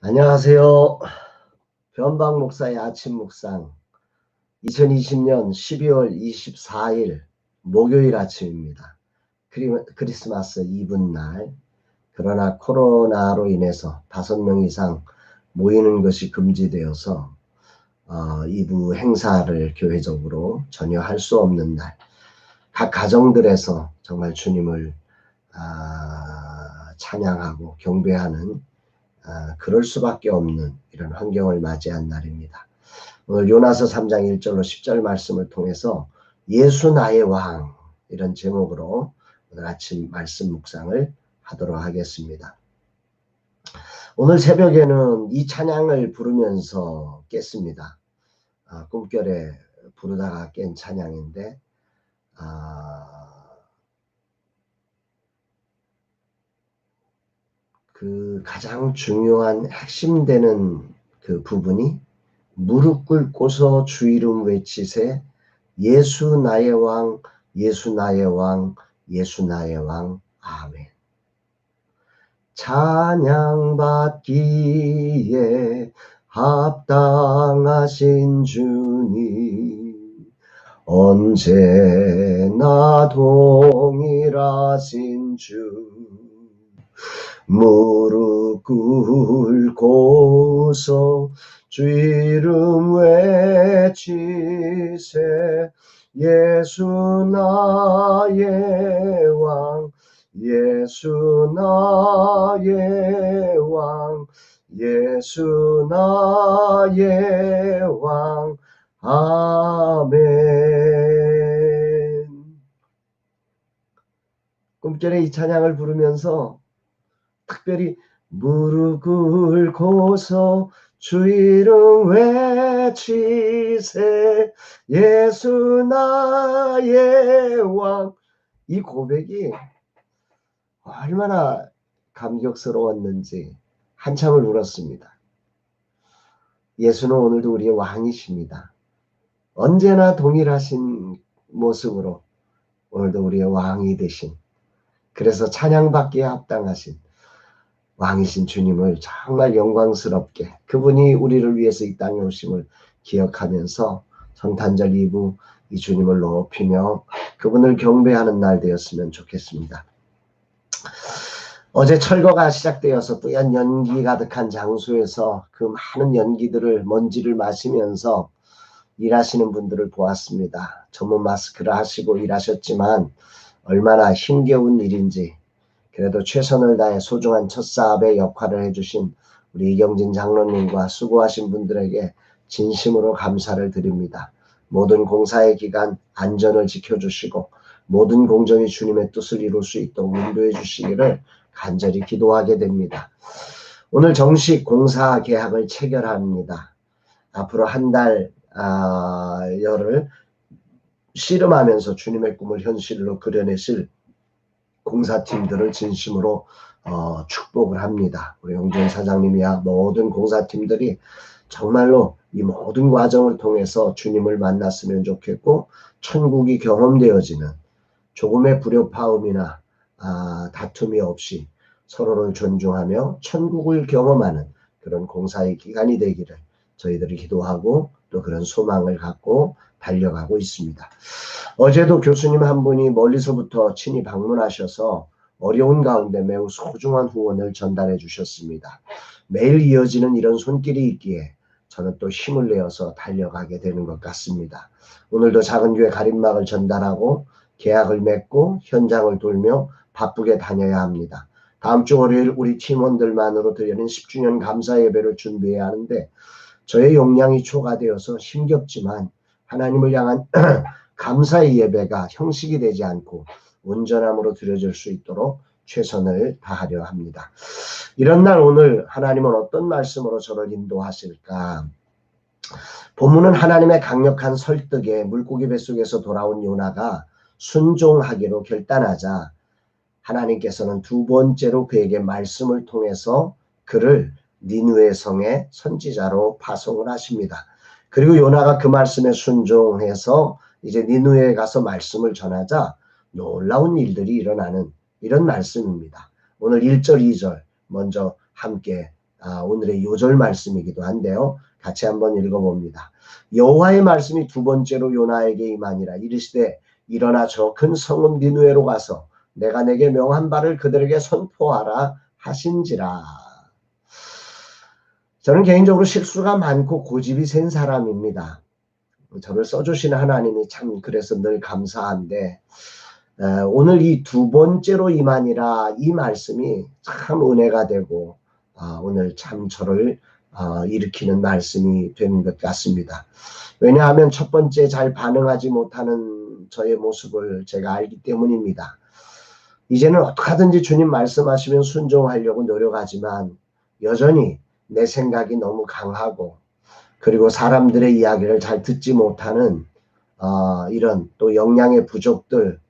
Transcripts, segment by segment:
안녕하세요. 변방 목사의 아침 묵상 2020년 12월 24일 목요일 아침입니다. 크리스마스 이브날. 그러나 코로나로 인해서 5명 이상 모이는 것이 금지되어서 이브 행사를 교회적으로 전혀 할 수 없는 날, 각 가정들에서 정말 주님을 찬양하고 경배하는 그럴 수밖에 없는 이런 환경을 맞이한 날입니다. 오늘 요나서 3장 1절로 10절 말씀을 통해서 예수 나의 왕, 이런 제목으로 오늘 아침 말씀 묵상을 하도록 하겠습니다. 오늘 새벽에는 이 찬양을 부르면서 깼습니다. 꿈결에 부르다가 깬 찬양인데 그 가장 중요한 핵심되는 그 부분이 무릎 꿇고서 주 이름 외치세 예수 나의 왕, 예수 나의 왕, 예수 나의 왕, 아멘. 찬양받기에 합당하신 주님, 언제나 동일하신 주, 무릎 꿇고서 주 이름 외치세 예수 나의 왕, 예수 나의 왕, 예수 나의 왕, 아멘. 꿈결에 이 찬양을 부르면서 특별히 무릎 꿇고서 주 이름 외치세 예수 나의 왕, 이 고백이 얼마나 감격스러웠는지 한참을 울었습니다. 예수는 오늘도 우리의 왕이십니다. 언제나 동일하신 모습으로 오늘도 우리의 왕이 되신, 그래서 찬양받기에 합당하신 왕이신 주님을 정말 영광스럽게, 그분이 우리를 위해서 이 땅에 오심을 기억하면서 성탄절 이브 이 주님을 높이며 그분을 경배하는 날 되었으면 좋겠습니다. 어제 철거가 시작되어서 뿌연 연기 가득한 장소에서 그 많은 연기들을, 먼지를 마시면서 일하시는 분들을 보았습니다. 전문 마스크를 하시고 일하셨지만 얼마나 힘겨운 일인지, 그래도 최선을 다해 소중한 첫 사업의 역할을 해주신 우리 이경진 장로님과 수고하신 분들에게 진심으로 감사를 드립니다. 모든 공사의 기간 안전을 지켜주시고 모든 공정이 주님의 뜻을 이룰 수 있도록 인도해 주시기를 간절히 기도하게 됩니다. 오늘 정식 공사 계약을 체결합니다. 앞으로 한 달여를 씨름하면서 주님의 꿈을 현실로 그려내실 공사팀들을 진심으로 축복을 합니다. 우리 영준 사장님이야 모든 공사팀들이 정말로 이 모든 과정을 통해서 주님을 만났으면 좋겠고, 천국이 경험되어지는 조금의 불협화음이나 다툼이 없이 서로를 존중하며 천국을 경험하는 그런 공사의 기간이 되기를 저희들이 기도하고 또 그런 소망을 갖고 달려가고 있습니다. 어제도 교수님 한 분이 멀리서부터 친히 방문하셔서 어려운 가운데 매우 소중한 후원을 전달해 주셨습니다. 매일 이어지는 이런 손길이 있기에 저는 또 힘을 내어서 달려가게 되는 것 같습니다. 오늘도 작은 교회 가림막을 전달하고 계약을 맺고 현장을 돌며 바쁘게 다녀야 합니다. 다음 주 월요일 우리 팀원들만으로 드리는 10주년 감사 예배를 준비해야 하는데 저의 역량이 초과되어서 힘겹지만 하나님을 향한 감사의 예배가 형식이 되지 않고 온전함으로 드려질 수 있도록 최선을 다하려 합니다. 이런 날 오늘 하나님은 어떤 말씀으로 저를 인도하실까? 본문은 하나님의 강력한 설득에 물고기 뱃속에서 돌아온 요나가 순종하기로 결단하자 하나님께서는 두 번째로 그에게 말씀을 통해서 그를 니느웨 성의 선지자로 파송을 하십니다. 그리고 요나가 그 말씀에 순종해서 이제 니느웨에 가서 말씀을 전하자 놀라운 일들이 일어나는 이런 말씀입니다. 오늘 1절 2절 먼저 함께 오늘의 요절 말씀이기도 한데요. 같이 한번 읽어봅니다. 여호와의 말씀이 두 번째로 요나에게 임하니라. 이르시되 일어나 저 큰 성읍 니느웨로 가서 내가 내게 명한 바를 그들에게 선포하라 하신지라. 저는 개인적으로 실수가 많고 고집이 센 사람입니다. 저를 써주시는 하나님이 참 그래서 늘 감사한데, 오늘 이 두 번째로 임하니라 이 말씀이 참 은혜가 되고 오늘 참 저를 일으키는 말씀이 되는 것 같습니다. 왜냐하면 첫 번째 잘 반응하지 못하는 저의 모습을 제가 알기 때문입니다. 이제는 어떻게 하든지 주님 말씀하시면 순종하려고 노력하지만 여전히 내 생각이 너무 강하고, 그리고 사람들의 이야기를 잘 듣지 못하는 이런 또 역량의 부족들,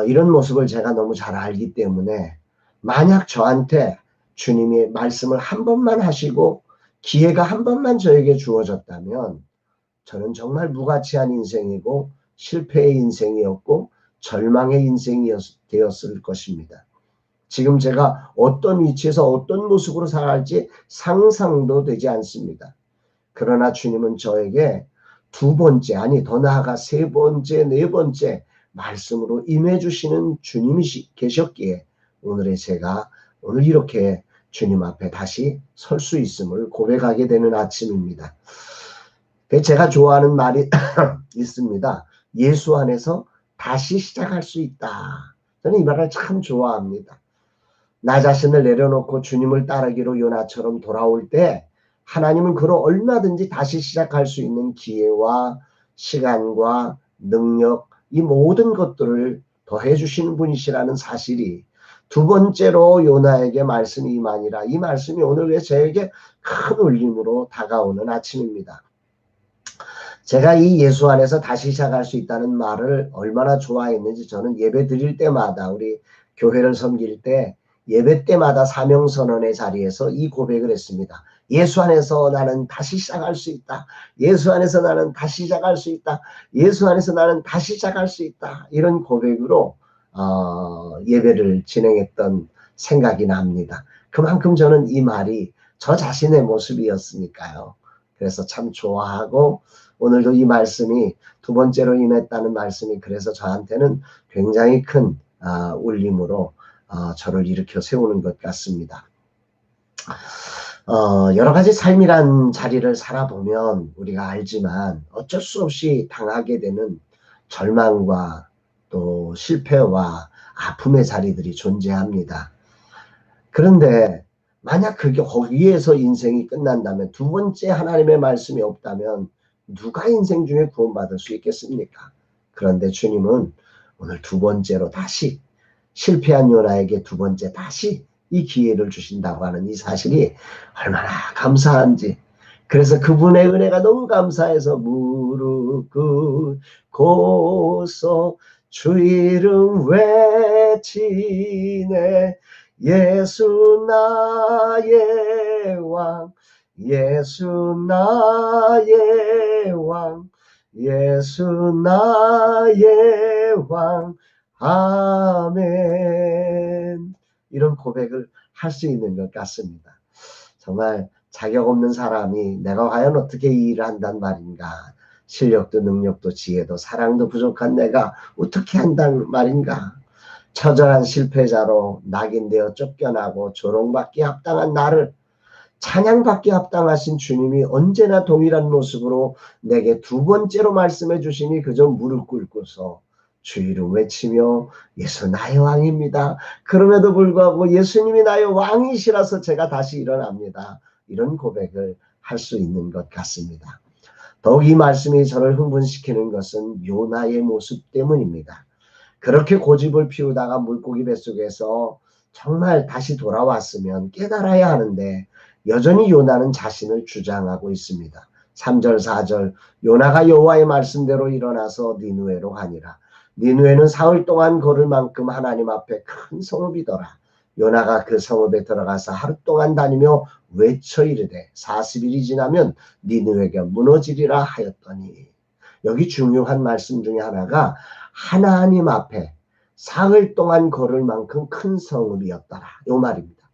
이런 모습을 제가 너무 잘 알기 때문에 만약 저한테 주님이 말씀을 한 번만 하시고 기회가 한 번만 저에게 주어졌다면 저는 정말 무가치한 인생이고 실패의 인생이었고 절망의 인생이 되었을 것입니다. 지금 제가 어떤 위치에서 어떤 모습으로 살아갈지 상상도 되지 않습니다. 그러나 주님은 저에게 두 번째, 아니 더 나아가 세 번째, 네 번째 말씀으로 임해 주시는 주님이 계셨기에 제가 오늘 이렇게 주님 앞에 다시 설 수 있음을 고백하게 되는 아침입니다. 제가 좋아하는 말이 있습니다. 예수 안에서 다시 시작할 수 있다. 저는 이 말을 참 좋아합니다. 나 자신을 내려놓고 주님을 따르기로 요나처럼 돌아올 때 하나님은 그를 얼마든지 다시 시작할 수 있는 기회와 시간과 능력, 이 모든 것들을 더해 주시는 분이시라는 사실이 두 번째로 요나에게 말씀이 임하니라. 이 말씀이 오늘 왜 저에게 큰 울림으로 다가오는 아침입니다. 제가 이 예수 안에서 다시 시작할 수 있다는 말을 얼마나 좋아했는지 저는 예배 드릴 때마다, 우리 교회를 섬길 때 예배 때마다 사명선언의 자리에서 이 고백을 했습니다. 예수 안에서 나는 다시 시작할 수 있다. 예수 안에서 나는 다시 시작할 수 있다. 예수 안에서 나는 다시 시작할 수 있다. 이런 고백으로 예배를 진행했던 생각이 납니다. 그만큼 저는 이 말이 저 자신의 모습이었으니까요. 그래서 참 좋아하고, 오늘도 이 말씀이 두 번째로 임했다는 말씀이 그래서 저한테는 굉장히 큰 울림으로 저를 일으켜 세우는 것 같습니다. 여러 가지 삶이란 자리를 살아보면 우리가 알지만 어쩔 수 없이 당하게 되는 절망과 또 실패와 아픔의 자리들이 존재합니다. 그런데 만약 거기에서 인생이 끝난다면, 두 번째 하나님의 말씀이 없다면 누가 인생 중에 구원받을 수 있겠습니까? 그런데 주님은 오늘 두 번째로 다시, 실패한 요나에게 두 번째 다시 이 기회를 주신다고 하는 이 사실이 얼마나 감사한지, 그래서 그분의 은혜가 너무 감사해서 무릎 꿇고서 주 이름 외치네. 예수 나의 왕, 예수 나의 왕, 예수 나의 왕, 아멘. 이런 고백을 할 수 있는 것 같습니다. 정말 자격 없는 사람이 내가 과연 어떻게 이 일을 한단 말인가, 실력도 능력도 지혜도 사랑도 부족한 내가 어떻게 한단 말인가, 처절한 실패자로 낙인되어 쫓겨나고 조롱받기 합당한 나를 찬양받기 합당하신 주님이 언제나 동일한 모습으로 내게 두 번째로 말씀해 주시니 그저 무릎 꿇고서 주 이름 외치며 예수 나의 왕입니다. 그럼에도 불구하고 예수님이 나의 왕이시라서 제가 다시 일어납니다. 이런 고백을 할 수 있는 것 같습니다. 더욱 이 말씀이 저를 흥분시키는 것은 요나의 모습 때문입니다. 그렇게 고집을 피우다가 물고기 뱃속에서 정말 다시 돌아왔으면 깨달아야 하는데 여전히 요나는 자신을 주장하고 있습니다. 3절 4절 요나가 여호와의 말씀대로 일어나서 니느웨로 가니라. 니느웨는 사흘 동안 걸을 만큼 하나님 앞에 큰 성읍이더라. 요나가 그 성읍에 들어가서 하루 동안 다니며 외쳐 이르되 40일이 지나면 니느웨가 무너지리라 하였더니, 여기 중요한 말씀 중에 하나가 하나님 앞에 사흘 동안 걸을 만큼 큰 성읍이었더라, 요 말입니다.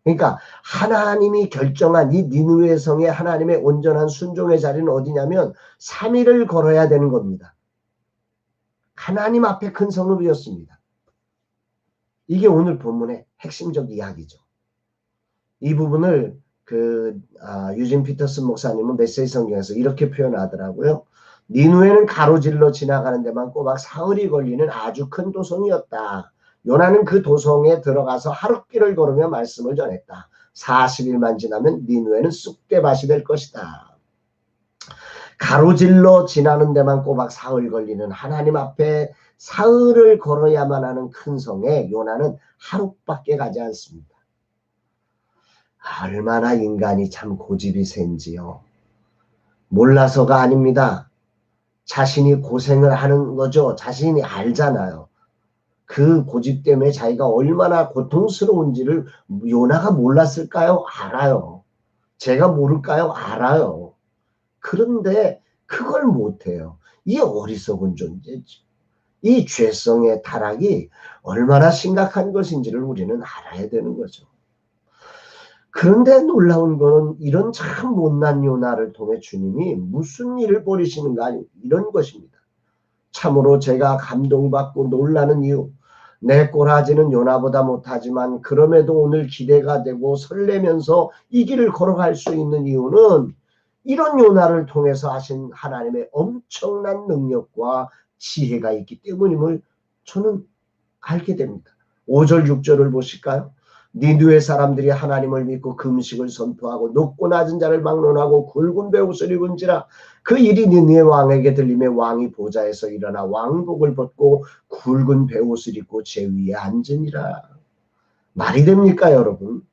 그러니까 하나님이 결정한 이 니느웨 성의 하나님의 온전한 순종의 자리는 어디냐면 3일을 걸어야 되는 겁니다. 하나님 앞에 큰 성읍이었습니다. 이게 오늘 본문의 핵심적 이야기죠. 이 부분을 유진 피터슨 목사님은 메시지 성경에서 이렇게 표현하더라고요. 니느웨는 가로질러 지나가는 데만 꼬박 사흘이 걸리는 아주 큰 도성이었다. 요나는 그 도성에 들어가서 하룻길을 걸으며 말씀을 전했다. 40일만 지나면 니느웨는 쑥대밭이 될 것이다. 가로질러 지나는 데만 꼬박 사흘 걸리는 하나님 앞에 사흘을 걸어야만 하는 큰 성에 요나는 하루밖에 가지 않습니다. 얼마나 인간이 참 고집이 센지요. 몰라서가 아닙니다. 자신이 고생을 하는 거죠. 자신이 알잖아요. 그 고집 때문에 자기가 얼마나 고통스러운지를 요나가 몰랐을까요? 알아요. 제가 모를까요? 알아요. 그런데 그걸 못해요. 이 어리석은 존재죠. 이 죄성의 타락이 얼마나 심각한 것인지를 우리는 알아야 되는 거죠. 그런데 놀라운 거는 이런 참 못난 요나를 통해 주님이 무슨 일을 벌이시는가 이런 것입니다. 참으로 제가 감동받고 놀라는 이유, 내 꼬라지는 요나보다 못하지만 그럼에도 오늘 기대가 되고 설레면서 이 길을 걸어갈 수 있는 이유는 이런 요나를 통해서 하신 하나님의 엄청난 능력과 지혜가 있기 때문임을 저는 알게 됩니다. 5절 6절을 보실까요? 니느웨 사람들이 하나님을 믿고 금식을 선포하고 높고 낮은 자를 막론하고 굵은 베옷을 입은지라 그 일이 니느웨 왕에게 들림에 왕이 보좌에서 일어나 왕복을 벗고 굵은 베옷을 입고 제 위에 앉으니라. 말이 됩니까 여러분?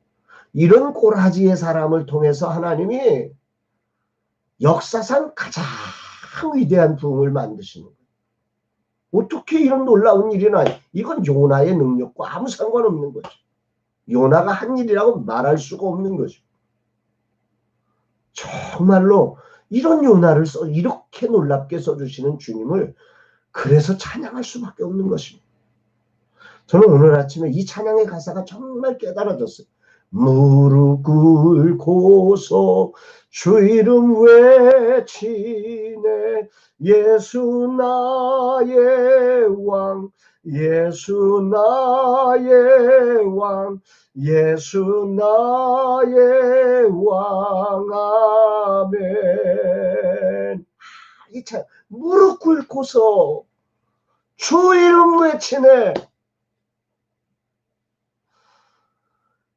이런 꼬라지의 사람을 통해서 하나님이 역사상 가장 위대한 부흥을 만드시는 거예요. 어떻게 이런 놀라운 일이 나요? 이건 요나의 능력과 아무 상관없는 거죠. 요나가 한 일이라고 말할 수가 없는 거죠. 정말로 이런 요나를 이렇게 놀랍게 써주시는 주님을 그래서 찬양할 수밖에 없는 것입니다. 저는 오늘 아침에 이 찬양의 가사가 정말 깨달아졌어요. 무릎 꿇고서 주 이름 외치네 예수 나의 왕 예수 나의 왕 예수 나의 왕 아멘. 이 참 무릎 꿇고서 주 이름 외치네.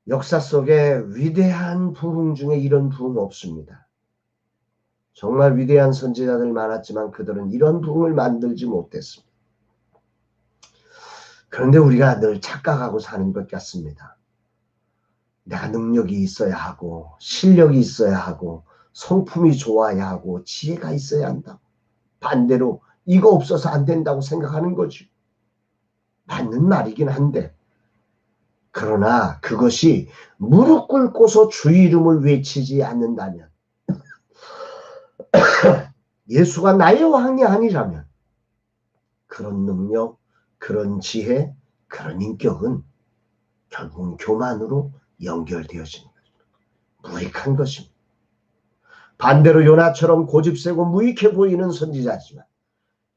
역사 속에 위대한 부흥 중에 이런 부흥 없습니다. 정말 위대한 선지자들 많았지만 그들은 이런 부흥을 만들지 못했습니다. 그런데 우리가 늘 착각하고 사는 것 같습니다. 내가 능력이 있어야 하고 실력이 있어야 하고 성품이 좋아야 하고 지혜가 있어야 한다. 반대로 이거 없어서 안 된다고 생각하는 거지. 맞는 말이긴 한데 그러나 그것이 무릎 꿇고서 주 이름을 외치지 않는다면 예수가 나의 왕이 아니라면 그런 능력, 그런 지혜, 그런 인격은 결국 교만으로 연결되어지는 것입니다. 무익한 것입니다. 반대로 요나처럼 고집세고 무익해 보이는 선지자지만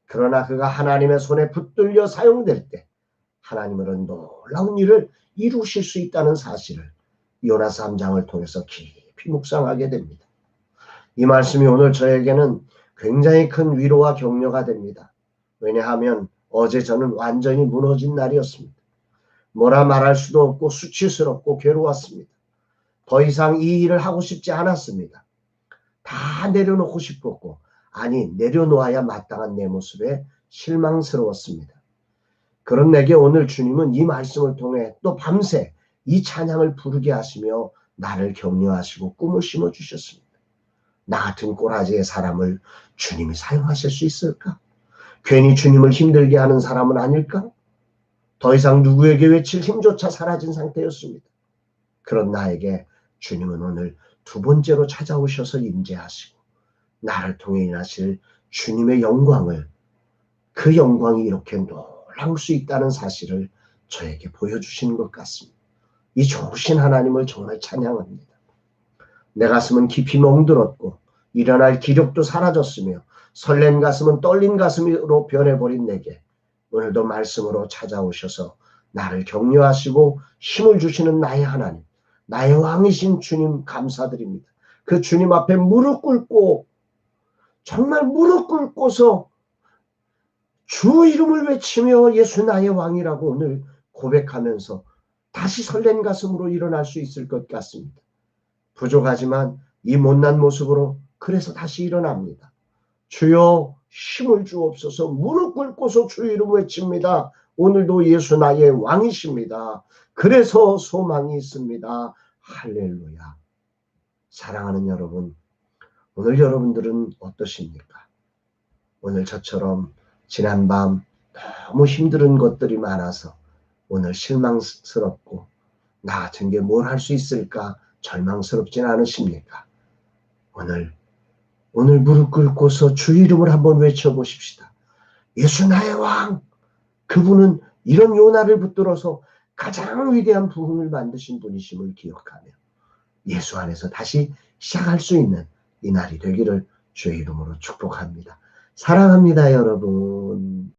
그러나 그가 하나님의 손에 붙들려 사용될 때 하나님은 놀라운 일을 이루실 수 있다는 사실을 요나 3장을 통해서 깊이 묵상하게 됩니다. 이 말씀이 오늘 저에게는 굉장히 큰 위로와 격려가 됩니다. 왜냐하면 어제 저는 완전히 무너진 날이었습니다. 뭐라 말할 수도 없고 수치스럽고 괴로웠습니다. 더 이상 이 일을 하고 싶지 않았습니다. 다 내려놓고 싶었고 아니 내려놓아야 마땅한 내 모습에 실망스러웠습니다. 그런 내게 오늘 주님은 이 말씀을 통해 또 밤새 이 찬양을 부르게 하시며 나를 격려하시고 꿈을 심어주셨습니다. 나 같은 꼬라지의 사람을 주님이 사용하실 수 있을까? 괜히 주님을 힘들게 하는 사람은 아닐까? 더 이상 누구에게 외칠 힘조차 사라진 상태였습니다. 그런 나에게 주님은 오늘 두 번째로 찾아오셔서 임재하시고 나를 통해 일하실 주님의 영광을 그 영광이 이렇게 놀라울 수 있다는 사실을 저에게 보여주시는 것 같습니다. 이 좋으신 하나님을 정말 찬양합니다. 내 가슴은 깊이 멍들었고 일어날 기력도 사라졌으며 설렌 가슴은 떨린 가슴으로 변해버린 내게 오늘도 말씀으로 찾아오셔서 나를 격려하시고 힘을 주시는 나의 하나님, 나의 왕이신 주님 감사드립니다. 그 주님 앞에 무릎 꿇고 정말 무릎 꿇고서 주 이름을 외치며 예수 나의 왕이라고 오늘 고백하면서 다시 설렌 가슴으로 일어날 수 있을 것 같습니다. 부족하지만 이 못난 모습으로 그래서 다시 일어납니다. 주여 힘을 주옵소서. 무릎 꿇고서 주 이름 외칩니다. 오늘도 예수 나의 왕이십니다. 그래서 소망이 있습니다. 할렐루야. 사랑하는 여러분, 오늘 여러분들은 어떠십니까? 오늘 저처럼 지난밤 너무 힘든 것들이 많아서 오늘 실망스럽고 나 같은 게 뭘 할 수 있을까 절망스럽진 않으십니까? 오늘 무릎 꿇고서 주 이름을 한번 외쳐보십시다. 예수 나의 왕! 그분은 이런 요나를 붙들어서 가장 위대한 부흥을 만드신 분이심을 기억하며 예수 안에서 다시 시작할 수 있는 이 날이 되기를 주의 이름으로 축복합니다. 사랑합니다, 여러분.